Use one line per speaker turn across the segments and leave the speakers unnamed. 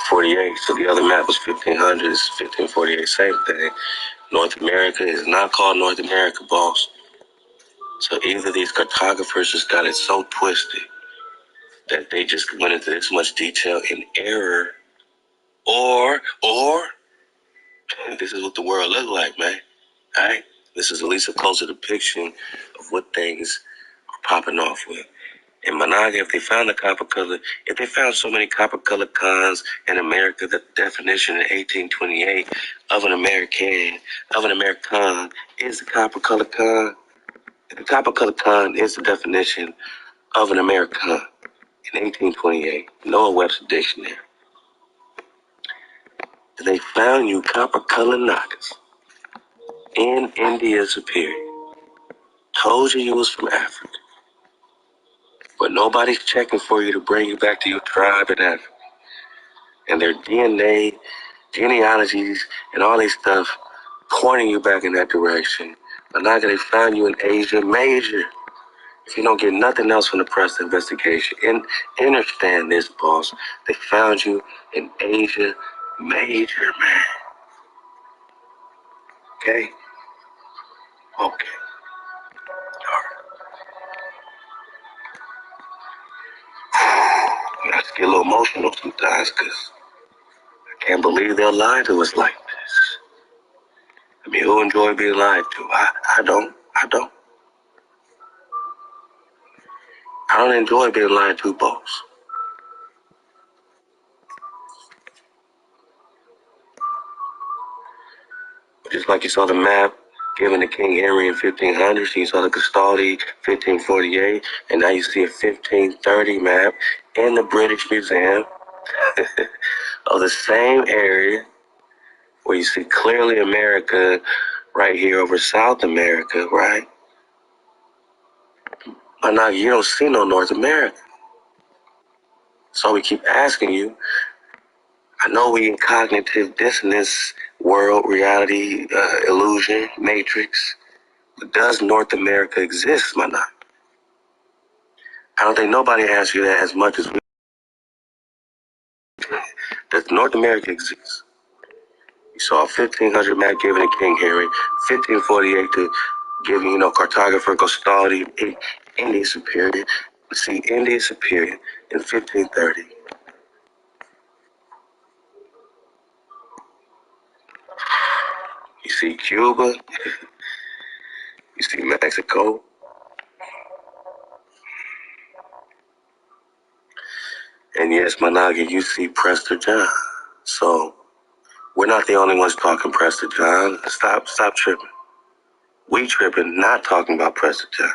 48. So the other map was 1500s, 1548, same thing. North America is not called North America, boss. So either these cartographers just got it so twisted that they just went into this much detail in error, or this is what the world look like, man. All right? This is at least a closer depiction of what things are popping off with. In Monaga, if they found so many copper colored cons in America, the definition in 1828 of an American is the copper colored con. The copper colored con is the definition of an American in 1828. Noah Webster Dictionary. They found you copper colored Nagas in India Superior. Told you was from Africa. But nobody's checking for you to bring you back to your tribe in Africa. And their DNA, genealogies, and all this stuff pointing you back in that direction. But now that they found you in Asia Major, if you don't get nothing else from the press investigation, understand this, boss. They found you in Asia Major, man. Okay? Okay. I just get a little emotional sometimes because I can't believe they'll lie to us like this. I mean, who enjoy being lied to? I don't. I don't enjoy being lied to, boss. Just like you saw the map given to King Henry in 1500s, you saw the Custody 1548, and now you see a 1530 map in the British Museum of the same area where you see clearly America right here over South America, right? But now you don't see no North America. So we keep asking you, I know we in cognitive dissonance world, reality, illusion, matrix, but does North America exist, Mana? I don't think nobody asks you that as much as we. Does North America exist? You saw a 1500 map given to King Henry, 1548 to giving, cartographer Gostadi, India Superior. We see India Superior in 1530. You see Cuba, you see Mexico. And yes, Managa, you see Prester John. So we're not the only ones talking Prester John. Stop tripping. We tripping, not talking about Prester John.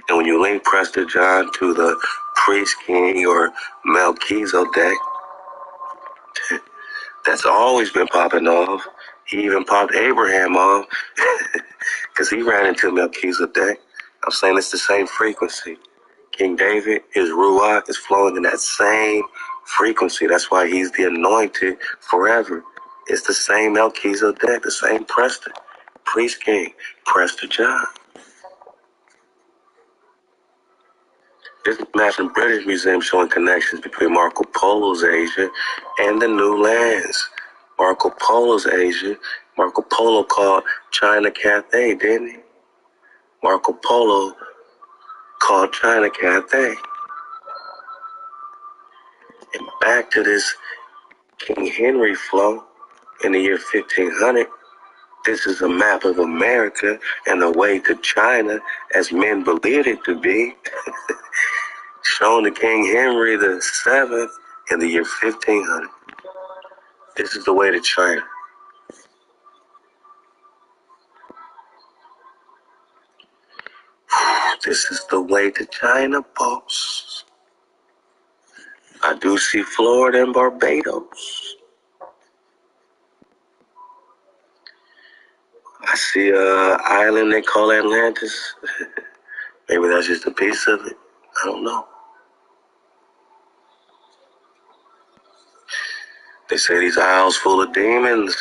And when you link Prester John to the priest king or Melchizedek, that's always been popping off. He even popped Abraham off because he ran into Melchizedek. I'm saying it's the same frequency. King David, his Ruach is flowing in that same frequency. That's why he's the anointed forever. It's the same Melchizedek, the same Prester, priest king, Prester John. This map from British Museum showing connections between Marco Polo's Asia and the New Lands. Marco Polo's Asia, Marco Polo called China Cathay, didn't he? Marco Polo called China Cathay. And back to this King Henry flow in the year 1500. This is a map of America and the way to China as men believed it to be. Shown to King Henry the VII in the year 1500. This is the way to China. This is the way to China, boss. I do see Florida and Barbados. I see an island they call Atlantis. Maybe that's just a piece of it. I don't know. They say these isles full of demons,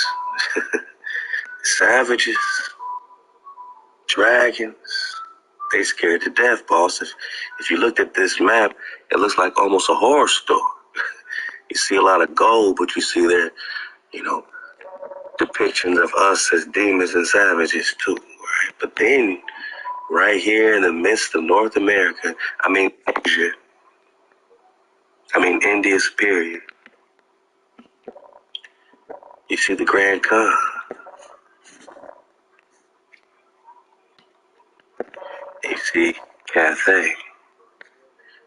savages, dragons. They scared to death, boss. If you looked at this map, it looks like almost a horror story. You You see a lot of gold, but you see their, depictions of us as demons and savages too, right? But then, right here in the midst of North America, Asia, India Superior, you see the Grand Khan. You see Cathay.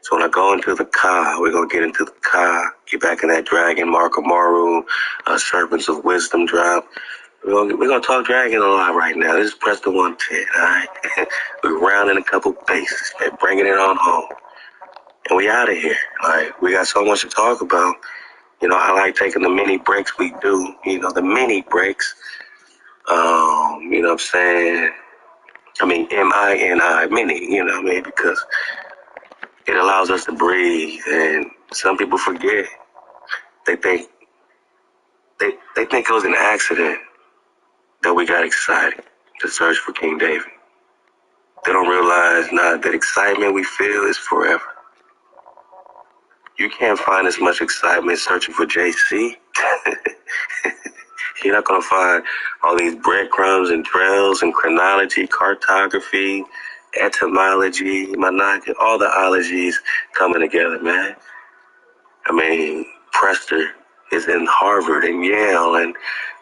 So when I go into the Ka, we're going to get into the Ka, get back in that dragon, Mark of Maru, Serpents of Wisdom drop. We're gonna talk dragon a lot right now. This is Preston 110, all right? We're rounding a couple bases, man, bringing it on home. And we out of here. Like, we got so much to talk about. I like taking the mini breaks we do, the mini breaks. You know what I'm saying? MINI, mini, because it allows us to breathe. And some people forget. They think it was an accident that we got excited to search for King David. They don't realize that excitement we feel is forever. You can't find as much excitement searching for JC. You're not going to find all these breadcrumbs and trails and chronology, cartography, etymology, monarchy, all the ologies coming together, man. Prester is in Harvard and Yale, and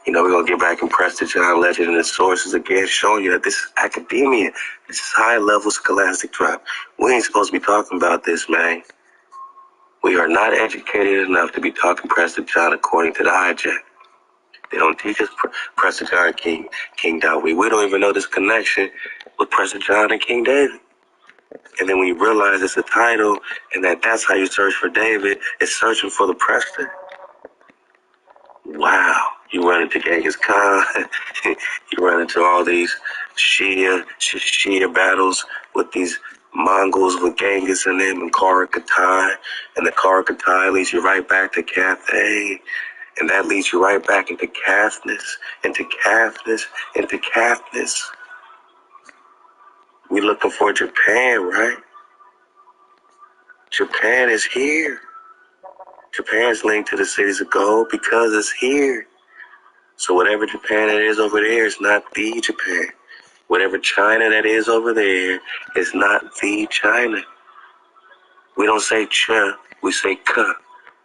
we're going to get back and Prester John Legend and his sources again, showing you that this is academia. This is high-level scholastic drop. We ain't supposed to be talking about this, man. We are not educated enough to be talking Prester John according to the hijack. They don't teach us Prester John and King David. We don't even know this connection with Prester John and King David. And then when you realize it's a title and that's how you search for David, it's searching for the Prester. Wow. You run into Genghis Khan. You run into all these Shia battles with these Mongols with Genghis in them and Karakatai. And the Karakatai leads you right back to Cathay. And that leads you right back into Caithness, into Caithness, into Caithness. We looking for Japan, right? Japan is here. Japan's linked to the cities of gold because it's here. So whatever Japan it is over there is not the Japan. Whatever China that is over there is not the China. We don't say cha, we say ka.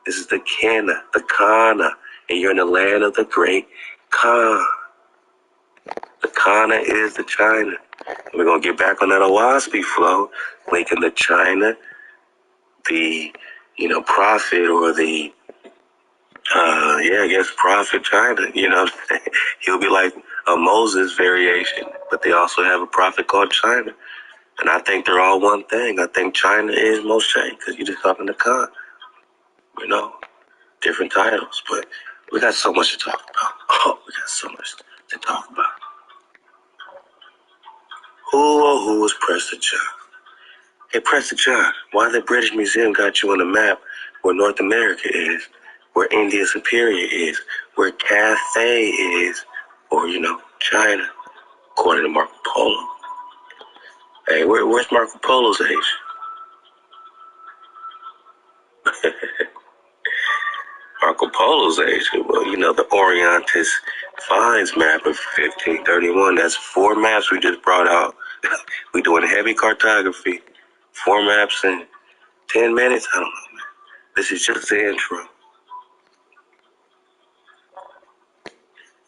This is the Kana, the Kana, and you're in the land of the great Khan. The Kana is the China. And we're going to get back on that Owaspi flow, linking the China, the, prophet, or the, prophet China, He'll be like a Moses variation, but they also have a prophet called China. And I think they're all one thing. I think China is Moshe, because you're just talking to Khan. Different titles, but we got so much to talk about. Oh, we got so much to talk about. Who was Preston John? Hey, Preston John, why the British Museum got you on the map where North America is, where India Superior is, where Cathay is, or, China, according to Marco Polo? Hey, where's Marco Polo's age? Marco Polo's age, well, the Orientis finds map of 1531. That's 4 maps we just brought out. We doing heavy cartography. 4 maps in 10 minutes? I don't know, man. This is just the intro.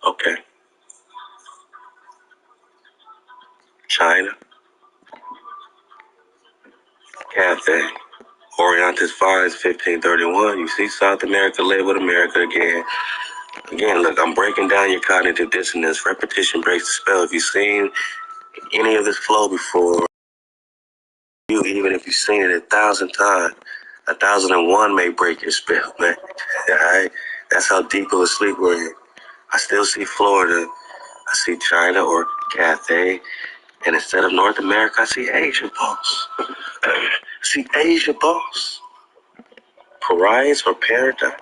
Okay. China. Cathay. Orientis finds 1531. You see South America labeled America again. Again, look, I'm breaking down your cognitive dissonance. Repetition breaks the spell. If you've seen any of this flow before, even if you've seen it 1,000 times, 1,001 may break your spell, man. All right? That's how deep of a sleep we're in. I still see Florida. I see China or Cathay. And instead of North America, I see Asia, boss. I see Asia, boss. Pariahs or paradise.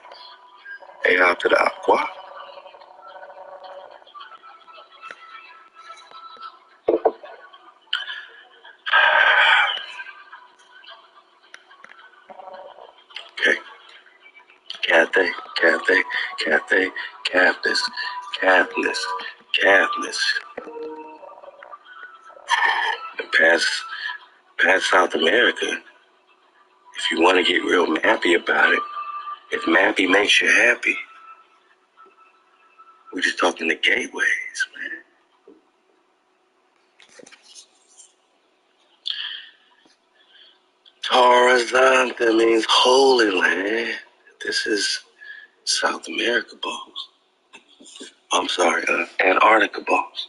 Hey, out to the aqua. Okay. Cathay. Cathay, Caithness, Caithness, Caithness. And past South America, if you want to get real mappy about it, if mappy makes you happy, we're just talking the gateways, man. Tarazanta means holy land. This is South America, boss. I'm sorry, Antarctica, boss.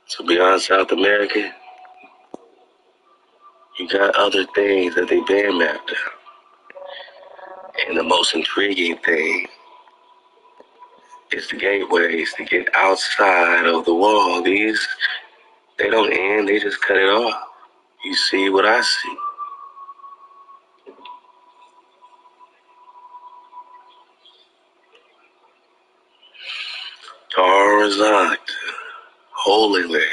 So beyond South America, you got other things that they've been mapped out. And the most intriguing thing is the gateways to get outside of the wall. These, they don't end, they just cut it off. You see what I see. Tarzan, Holy Land.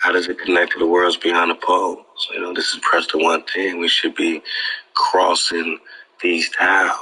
How does it connect to the worlds beyond the poles? You know, this is Preston 110. We should be crossing these towers.